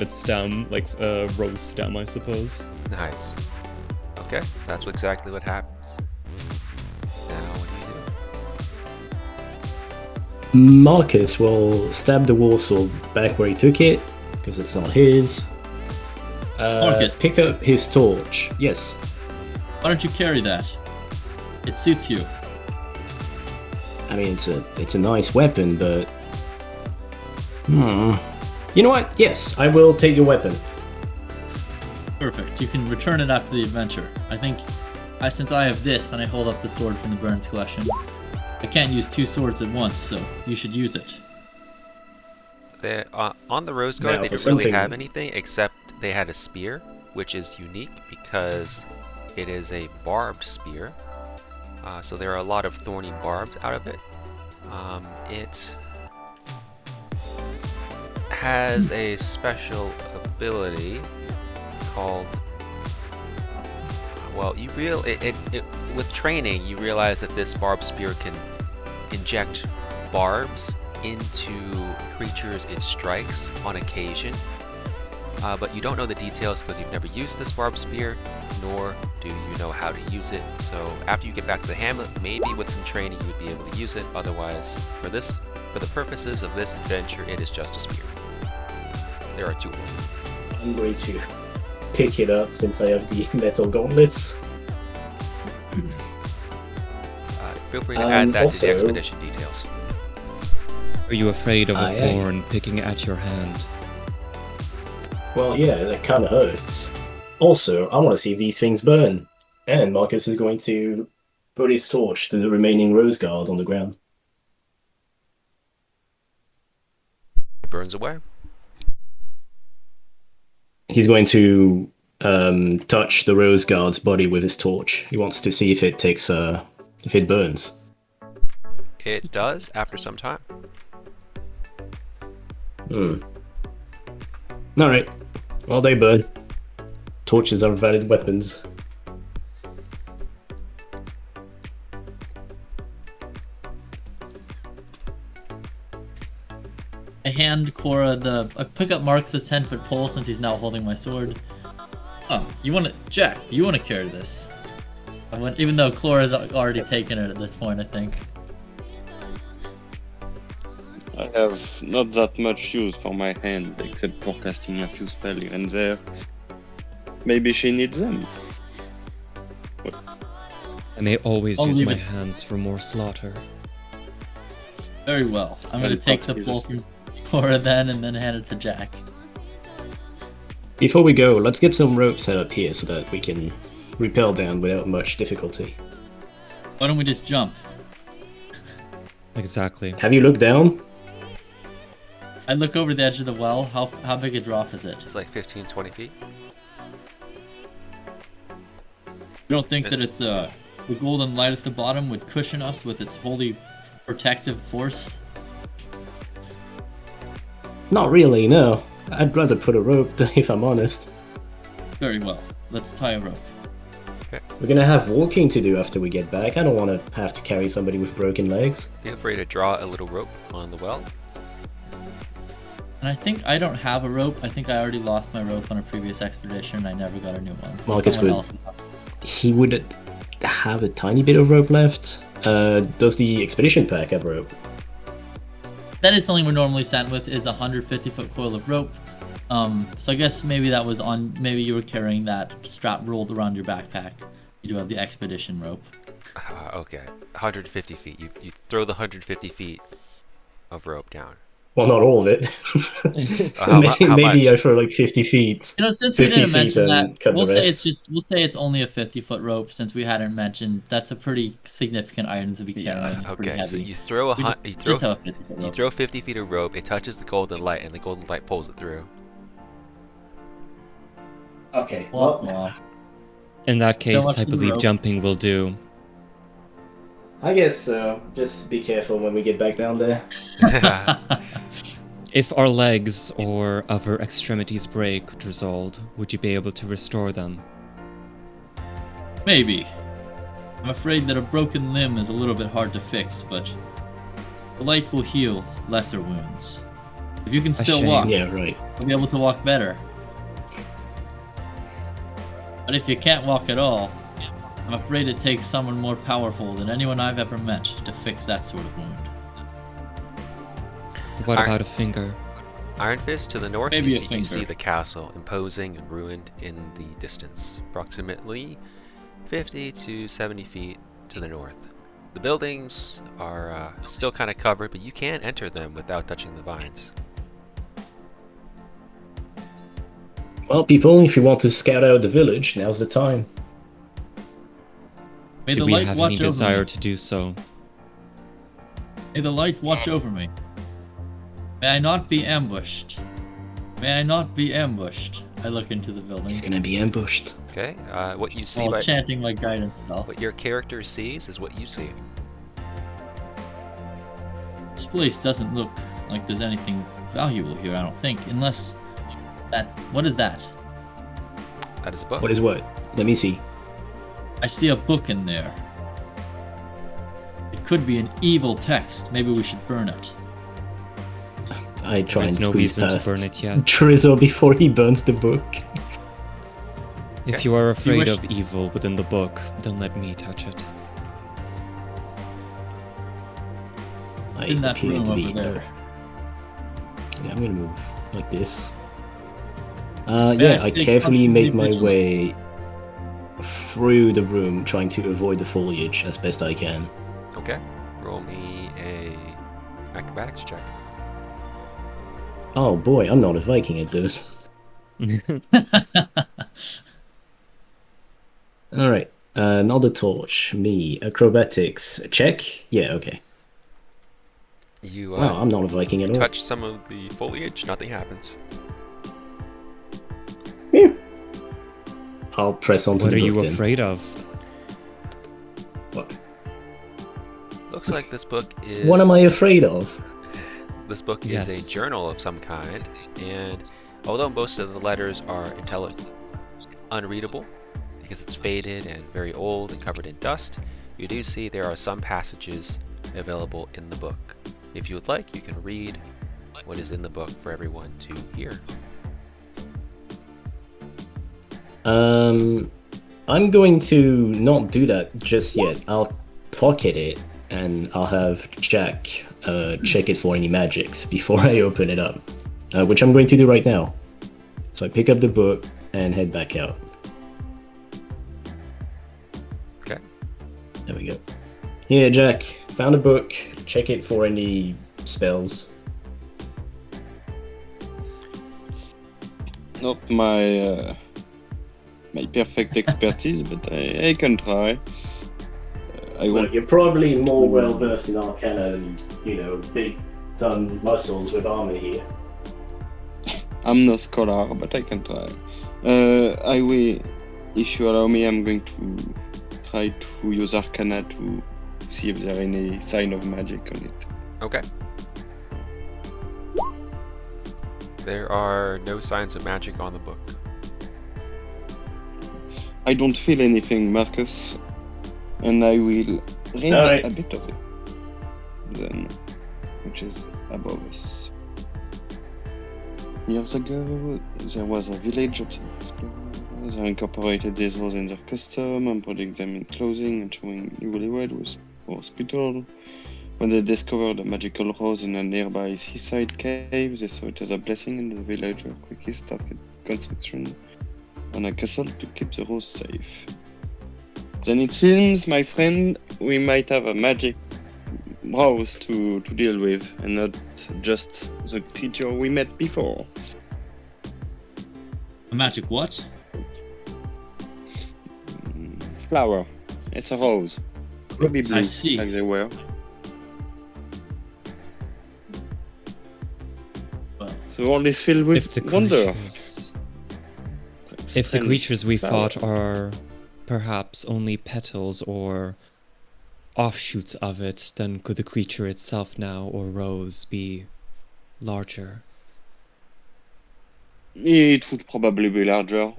its stem, like a rose stem, I suppose. Nice. Okay, that's exactly what happens. Now, what do you do? Marcus will stab the warsword back where he took it, because it's not his. Marcus. Pick up his torch. Yes. Why don't you carry that? It suits you. I mean, it's a nice weapon, but... You know what? Yes, I will take your weapon. Perfect. You can return it after the adventure. I think, since I have this and I hold up the sword from the Burns collection, I can't use 2 swords at once, so you should use it. They, on the Rose Guard, Now, they for didn't really something- have anything except they had a spear, which is unique because it is a barbed spear. So there are a lot of thorny barbs out of it. It has a special ability called... Well, with training, you realize that this barbed spear can inject barbs into creatures it strikes on occasion. But you don't know the details because you've never used this barbed spear, nor do you know how to use it. So after you get back to the hamlet, maybe with some training you would be able to use it. Otherwise, for the purposes of this adventure, it is just a spear. There are 2 of them. I'm going to pick it up since I have the metal gauntlets. Feel free to add that to the also- expedition details. Are you afraid of a Aye, aye. thorn picking at your hand? Well, yeah, that kind of hurts. Also, I want to see if these things burn. And Marcus is going to put his torch to the remaining Rose Guard on the ground. It burns away. He's going to touch the Rose Guard's body with his torch. He wants to see if it burns. It does after some time. Alright. Well, they burn. Torches are valid weapons. I hand Cora I pick up Marcus' 10-foot pole since he's now holding my sword. Oh, Jack, do you want to carry this? Even though Cora's already taken it at this point, I think. I have not that much use for my hand, except for casting a few spells here and there. Maybe she needs them. I may always I'll use leave my it. hands for more slaughter. Very well. I'm going to take the pole from Cora then and then hand it to Jack. Before we go, let's get some rope set up here so that we can rappel down without much difficulty. Why don't we just jump? Exactly. Have you looked down? I look over the edge of the well. How big a drop is it? It's like 15, 20 feet. You don't think that it's the golden light at the bottom would cushion us with its holy protective force? Not really, no. I'd rather put a rope, if I'm honest. Very well. Let's tie a rope. We're gonna have walking to do after we get back. I don't want to have to carry somebody with broken legs. Feel free to draw a little rope on the well. And I think I don't have a rope. I think I already lost my rope on a previous expedition and I never got a new one. So Marcus someone would- else- He would have a tiny bit of rope left. Does the expedition pack have rope? That is something we're normally sent with, is a 150-foot coil of rope. So I guess maybe that was on. Maybe you were carrying that strap rolled around your backpack. You do have the expedition rope. Okay, 150 feet. You throw the 150 feet of rope down. Well, not all of it. How Maybe I much? throw like 50 feet. You know, since we 50 didn't feet mention and that, cut the we'll say rest. we'll say it's only a 50-foot rope. Since we hadn't mentioned, that's a pretty significant item to be carrying. It's pretty Okay, so heavy. you throw We you just throw have a 50-foot you rope. throw 50 feet of rope. It touches the golden light, and the golden light pulls it through. Okay, Well, In that case, much I for the believe rope. jumping will do. I guess so. Just be careful when we get back down there. If our legs or other extremities break, Drizold, would you be able to restore them? maybe. I'm afraid that a broken limb is a little bit hard to fix, but the light will heal lesser wounds. If you can still shame. walk, Yeah, right. you'll be able to walk better. But if you can't walk at all, I'm afraid it takes someone more powerful than anyone I've ever met to fix that sort of wound. What Alright. about a finger? Iron Fist to the north, Maybe you a see, finger. the castle, imposing and ruined in the distance, approximately 50 to 70 feet to the north. The buildings are still kind of covered, but you can enter them without touching the vines. Well, people, if you want to scout out the village, now's the time. May Do the we light have watch any over desire me. to do so? May the light watch over me. May I not be ambushed. May I not be ambushed. I look into the building He's gonna be ambushed. Okay, what you see while by chanting my guidance spell. what your character sees is what you see. This place doesn't look like there's anything valuable here, I don't think, unless that. What is that? That is a book. What is what? Let me see. I see a book in there. It could be an evil text. Maybe we should burn it. I try There's and no squeeze reason past to burn it yet. Drizzle before he burns the book. If you are afraid wish- of evil within the book, then let me touch it. I In that appear room to over be there. Yeah, I'm gonna move like this. May Yeah, I I stay carefully make my comfortably way through the room, trying to avoid the foliage as best I can. Okay, roll me a acrobatics check. Oh boy, I'm not a Viking at this. Alright, another torch. Me. Acrobatics. Check? Yeah, okay. You Wow, I'm not a Viking at all. touch some of the foliage, nothing happens. Phew. I'll press onto What the are book you then. afraid of? Looks like this book is What am I afraid of? This book is Yes. a journal of some kind, and although most of the letters are unreadable because it's faded and very old and covered in dust, you do see there are some passages available in the book. If you would like, you can read what is in the book for everyone to hear. I'm going to not do that just yet. I'll pocket it and I'll have Jack check it for any magics before I open it up, which I'm going to do right now. So I pick up the book and head back out. Okay. There we go. Here, Jack, found a book. Check it for any spells. not my my perfect expertise, but I can try. Well, you're probably more well versed in Arcana than, big ton muscles with armor here. I'm no scholar, but I can try. I will, if you allow me, I'm going to try to use Arcana to see if there are any sign of magic on it. Okay. There are no signs of magic on the book. I don't feel anything, Marcus, and I will read Alright. a bit of it, then, which is above us. Years ago, there was a village of explorers. They incorporated these rules in their custom and putting them in clothing and showing newlywed with hospital. When they discovered a magical rose in a nearby seaside cave, they saw it as a blessing, and the villager quickly started construction on a castle to keep the rose safe. Then it seems, my friend, we might have a magic rose to deal with, and not just the creature we met before. A magic what? Flower. It's a rose. Maybe blue, I see. like they were. Well, The world is filled with wonder. If the Strange creatures we flower. fought are perhaps only petals or offshoots of it, then could the creature itself now, or rose, be larger? It would probably be larger.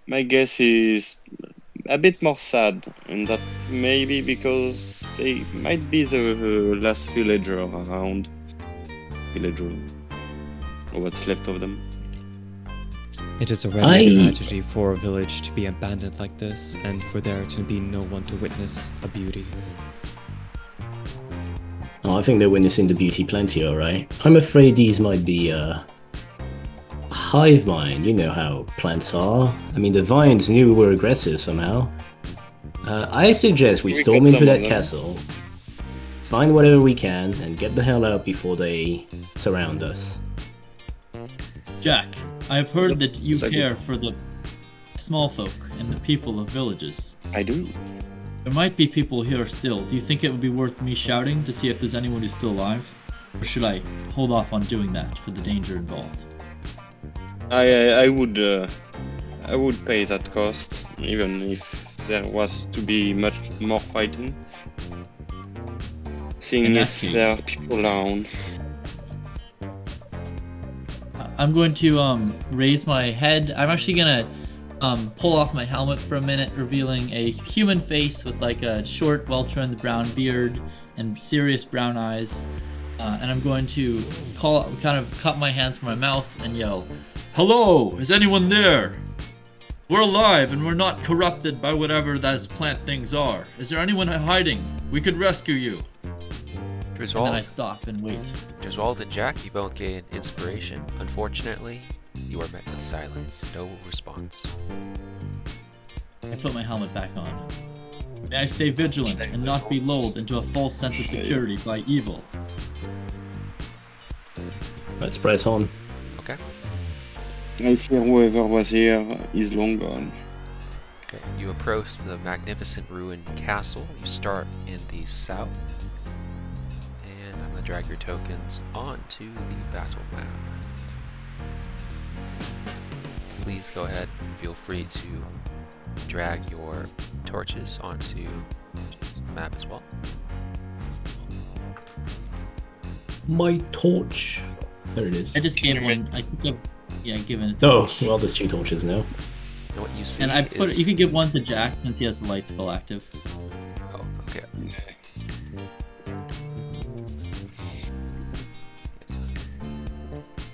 My guess is a bit more sad, and that maybe because they might be the last villager around. Villager, or what's left of them. It is already a tragedy for a village to be abandoned like this, and for there to be no one to witness a beauty. Oh, I think they're witnessing the beauty plenty, alright. I'm afraid these might be a hive mind. You know how plants are. I mean, the vines knew we were aggressive somehow. I suggest we We storm got into some that of them. castle, find whatever we can, and get the hell out before they surround us. Jack, I've heard that you Second. care for the small folk and the people of villages. I do. There might be people here still. Do you think it would be worth me shouting to see if there's anyone who's still alive? Or should I hold off on doing that for the danger involved? I would pay that cost, even if there was to be much more fighting. Seeing In that if case- there are people around. I'm going to raise my head. I'm actually gonna pull off my helmet for a minute, revealing a human face with like a short, well-trimmed brown beard and serious brown eyes. And I'm going to kind of cup my hands from my mouth and yell, "Hello, is anyone there? We're alive and we're not corrupted by whatever those plant things are. Is there anyone hiding? We could rescue you." And then I stop and wait. Driswold and Jack, you both gain inspiration. Unfortunately, you are met with silence. No response. I put my helmet back on. May I stay vigilant and not be lulled into a false sense of security by evil. Let's press on. Okay. I fear whoever was here is long gone. Okay. You approach the magnificent ruined castle. You start in the south. And I'm going to drag your tokens onto the battle map. Please go ahead and feel free to drag your torches onto the map as well. My torch. There it is. I just gave one. I think I've given it. Oh, well, there's two torches now. And what you see And I put. is... You could give one to Jack since he has the light spell active. Oh, okay.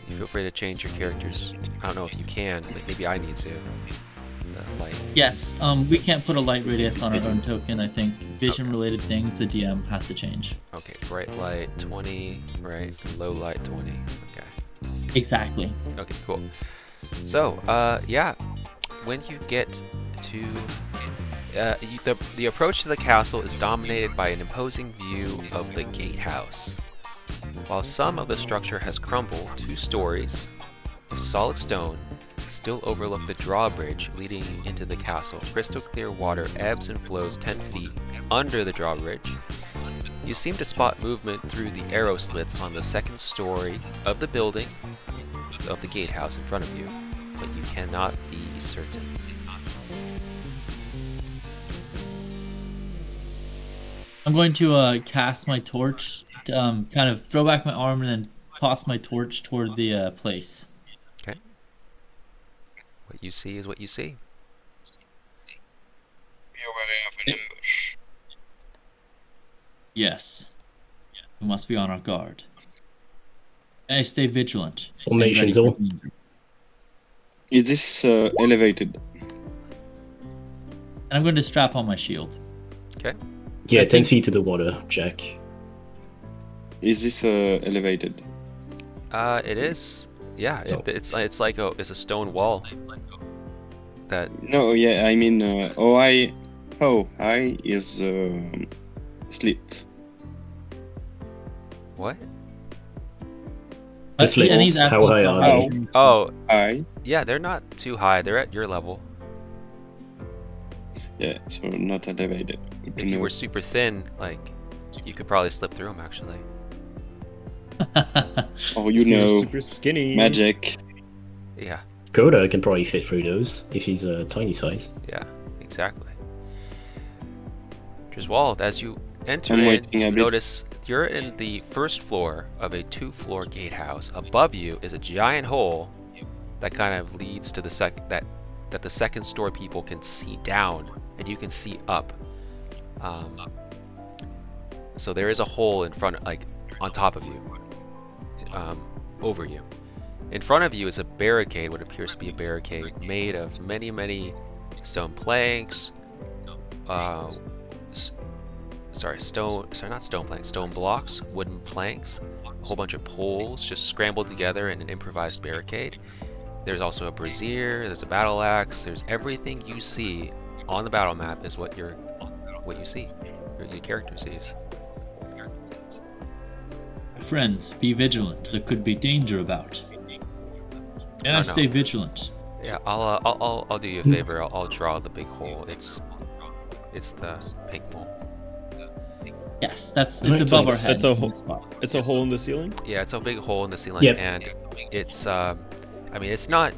You feel free to change your characters. I don't know if you can, but maybe I need to. Like, Yes. We can't put a light radius on our own token. I think vision-related things the DM has to change. okay, bright light 20, right? And low light 20. Okay. Exactly. Okay, cool. So, yeah, when you get to the approach to the castle is dominated by an imposing view of the gatehouse. While some of the structure has crumbled, 2 stories of solid stone still overlook the drawbridge leading into the castle. Crystal clear water ebbs and flows 10 feet under the drawbridge. You seem to spot movement through the arrow slits on the second story of the building of the gatehouse in front of you, but you cannot be certain. I'm going to cast my torch, kind of throw back my arm and then toss my torch toward the place. Okay. What you see is what you see. Be aware of an ambush. Yes. We must be on our guard. I stay vigilant. Formations and ready all. for danger. Is this elevated? And I'm going to strap on my shield. Okay. Yeah, I 10 think- feet to the water, Jack. Is this elevated? It is. Yeah, it's like it's a stone wall. That No, yeah, I mean, how high is slit? what? The slits, And he's asking how high for are how- they? Oh, High? yeah, they're not too high. They're at your level. Yeah, so not elevated. Good to If you know. were super thin, like, you could probably slip through them, actually. Or you You're know, super skinny. magic. Yeah, Coda can probably fit through those if he's a tiny size. yeah, exactly. Driswold, as you enter I'm in, waiting a you bit. notice you're in the first floor of a 2-floor gatehouse. Above you is a giant hole that kind of leads to the that the second story people can see down, and you can see up. So there is a hole in front, like on top of you, over you. In front of you is a barricade, what appears to be a barricade made of many, many stone planks. Stone blocks, wooden planks, a whole bunch of poles just scrambled together in an improvised barricade. There's also a brazier, there's a battle axe, there's everything you see on the battle map is what you see, or your character sees. Friends, be vigilant. There could be danger about. And I no. stay vigilant. Yeah, I'll do you a favor. I'll draw the big hole. It's the pink mole. Yes, it's Right, so above our it's- head. it's a in hole. that spot. It's a hole in the ceiling? Yeah, it's a big hole in the ceiling, Yep. and it's I mean, it's not.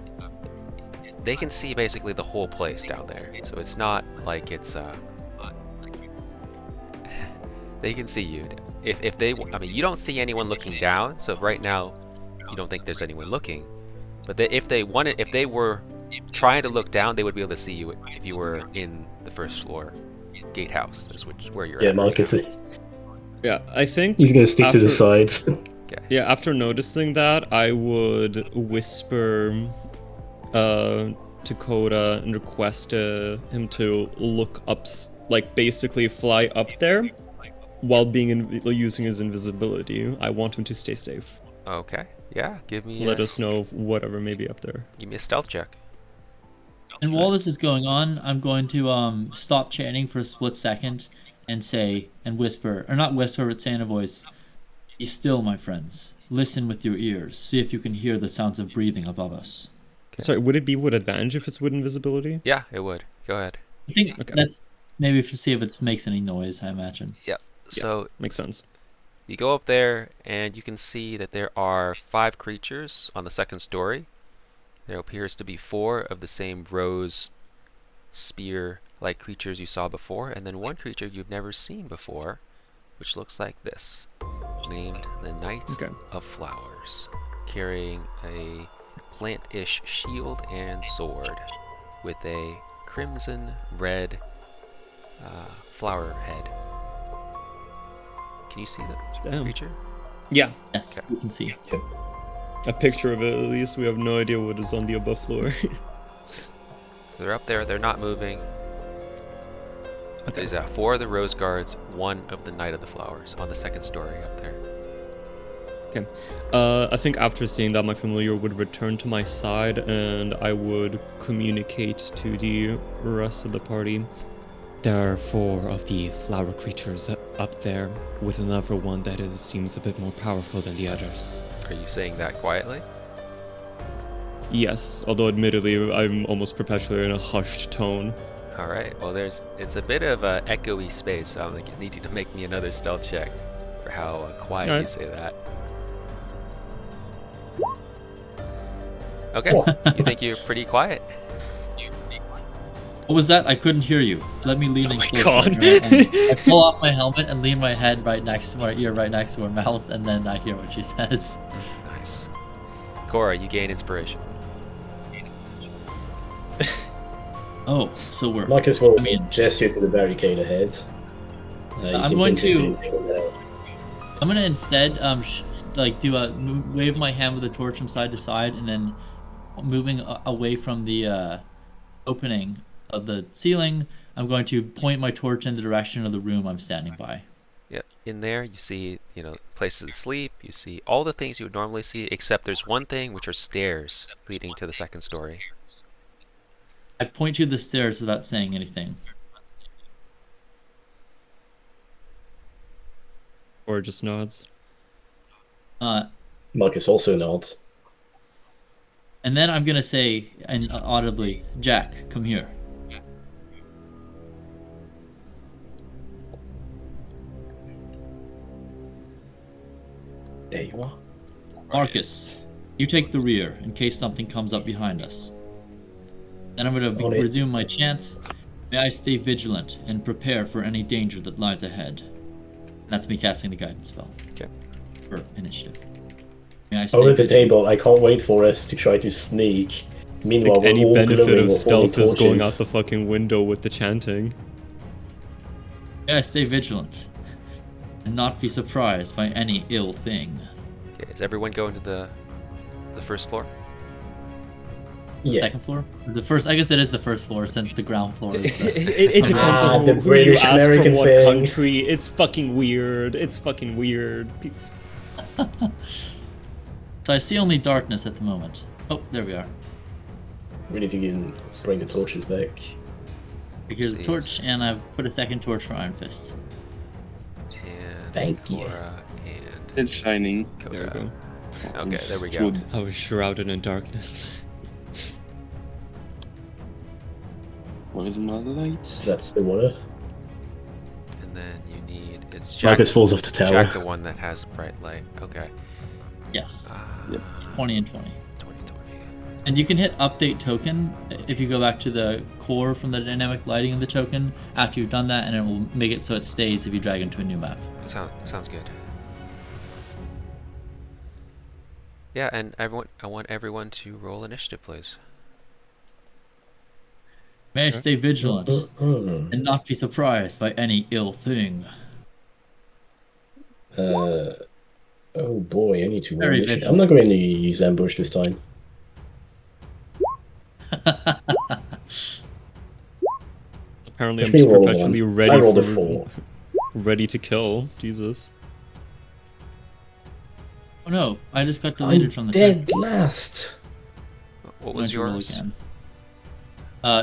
They can see basically the whole place down there, so it's not like it's They can see you. If they, I mean, you don't see anyone looking down, so right now, you don't think there's anyone looking. But if they were trying to look down, they would be able to see you if you were in the first floor gatehouse, is where you're Yeah, at. Marcus, Yeah, I think he's gonna stick to the after- sides. Yeah, after noticing that, I would whisper to Coda and request him to look up, like basically fly up there while being using his invisibility. I want him to stay safe. Okay. Yeah. Give me. Let us know whatever may be up there. Give me a stealth check. And while this is going on, I'm going to stop chanting for a split second and say, and whisper, or not whisper, but say in a voice, "Be still, my friends. Listen with your ears. See if you can hear the sounds of breathing above us." Okay. Sorry, would it be with advantage if it's with invisibility? Yeah, it would. Go ahead. I think Okay. that's maybe to see if it makes any noise, I imagine. So Makes sense. you go up there, and you can see that there are 5 creatures on the second story. There appears to be 4 of the same rose spear-like creatures you saw before, and then 1 creature you've never seen before, which looks like this, named the Knight Okay. of Flowers, carrying a plant-ish shield and sword with a crimson-red flower head. Can you see the Damn. creature? Yeah, Yes, we can see. a picture of it at least. We have no idea what is on the above floor. So they're up there, they're not moving. Okay. There's 4 of the Rose Guards, 1 of the Knight of the Flowers on the second story up there. Okay. I think after seeing that, my familiar would return to my side and I would communicate to the rest of the party. There are 4 of the flower creatures up there, with another one that seems a bit more powerful than the others. Are you saying that quietly? Yes, although admittedly, I'm almost perpetually in a hushed tone. All right. Well, it's a bit of a echoey space, so I'm gonna need you to make me another stealth check for how quiet you Alright. say that. Okay. Oh. You think you're pretty quiet? What was that? I couldn't hear you. Let me lean in my closer. God. I pull off my helmet and lean my head right next to my ear, right next to her mouth, and then I hear what she says. Nice. Cora, you gain inspiration. Oh, so we're. Marcus will I mean- gesture to the barricade ahead. He I'm seems going interested to- in things out. I'm gonna instead do a wave my hand with a torch from side to side, and then moving away from the opening of the ceiling, I'm going to point my torch in the direction of the room I'm standing by. Yep. In there, you see, places to sleep. You see all the things you would normally see, except there's one thing, which are stairs leading to the second story. I point to the stairs without saying anything. Or just nods. Marcus also nods. And then I'm gonna say, and audibly, Jack, come here. There you are. Marcus, you take the rear in case something comes up behind us. Then I'm gonna On it. resume my chant. May I stay vigilant and prepare for any danger that lies ahead. And that's me casting the guidance spell. Okay. For initiative. May I stay Over the vigilant. table, I can't wait for us to try to sneak. Meanwhile, Like, we're any all benefit glowing of with holding stealth is going torches. out the fucking window with the chanting. May I stay vigilant and not be surprised by any ill thing. Okay. Is everyone going to the first floor? Yeah. Second floor? The first, I guess it is the first floor since the ground floor is the... It depends on the who you British ask American from what thing. country. It's fucking weird. It's fucking weird. So I see only darkness at the moment. Oh, there we are. We need to bring the torches back. Here's the Oopsies. torch, and I've put a second torch for Iron Fist. And Thank you. Cora and Still shining. There we Coda. go. Okay, there we go. Should. I was shrouded in darkness. Where is my light? That's the water. And then you need it's Jack. Marcus falls off the tower. Jack, the one that has bright light. Okay. Yes, Yep. 20 and 20. 2020. And you can hit update token if you go back to the core from the dynamic lighting of the token after you've done that, and it will make it so it stays if you drag into a new map. Sounds good. Yeah, and I want everyone to roll initiative, please. May I stay vigilant Mm. and not be surprised by any ill thing. Oh boy, I need to roll Very initiative. vigilant. I'm not going to use ambush this time. Apparently, Let I'm me just roll perpetually one. ready I rolled a for 4. ready to kill. Jesus. Oh no, I just got deleted I'm from the dead last. What I'm was going to roll yours? again.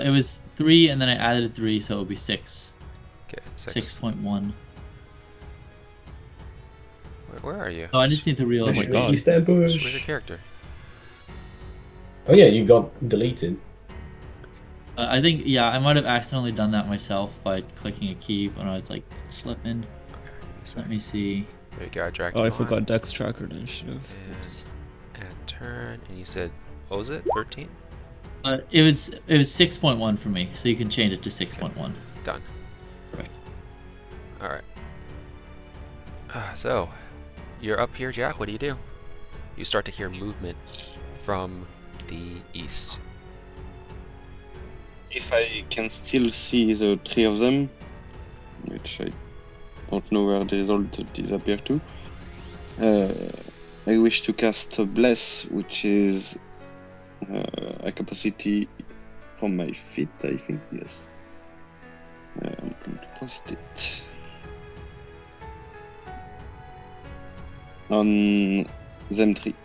It was 3, and then I added 3, so it would be 6. Okay, 6. 6.1. Where are you? So I just need to reload. Oh my Should God. we use ambush? Where's your character? Oh yeah, you got deleted. I think, yeah, I might have accidentally done that myself by clicking a key when I was like slipping. Okay, Let me see. there you go. I dragged Oh, I you on. forgot Dex Tracker initiative. And, Oops. and turn, and you said, what was it? 13? It was 6.1 for me, so you can change it to 6.1. Done. Right. All right. So, you're up here, Jack. What do? You start to hear movement from the east. If I can still see the 3 of them, which I don't know where they all disappear to, I wish to cast a Bless, which is a capacity from my feet, I think, yes. I'm going to post it. On them 3.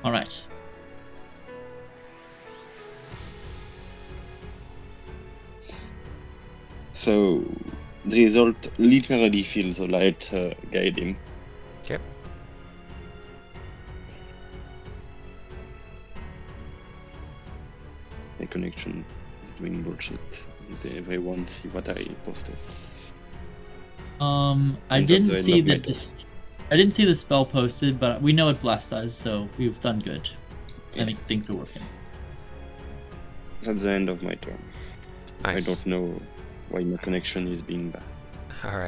Alright. So the result literally feels the light guide him. Okay. connection is doing bullshit. Did everyone see what I posted? I End didn't of the see end of the my I didn't see the spell posted, but we know what blast does, so we've done good. I Yeah. think things are working. That's the end of my turn. Nice. I don't know why my connection is being bad. All right.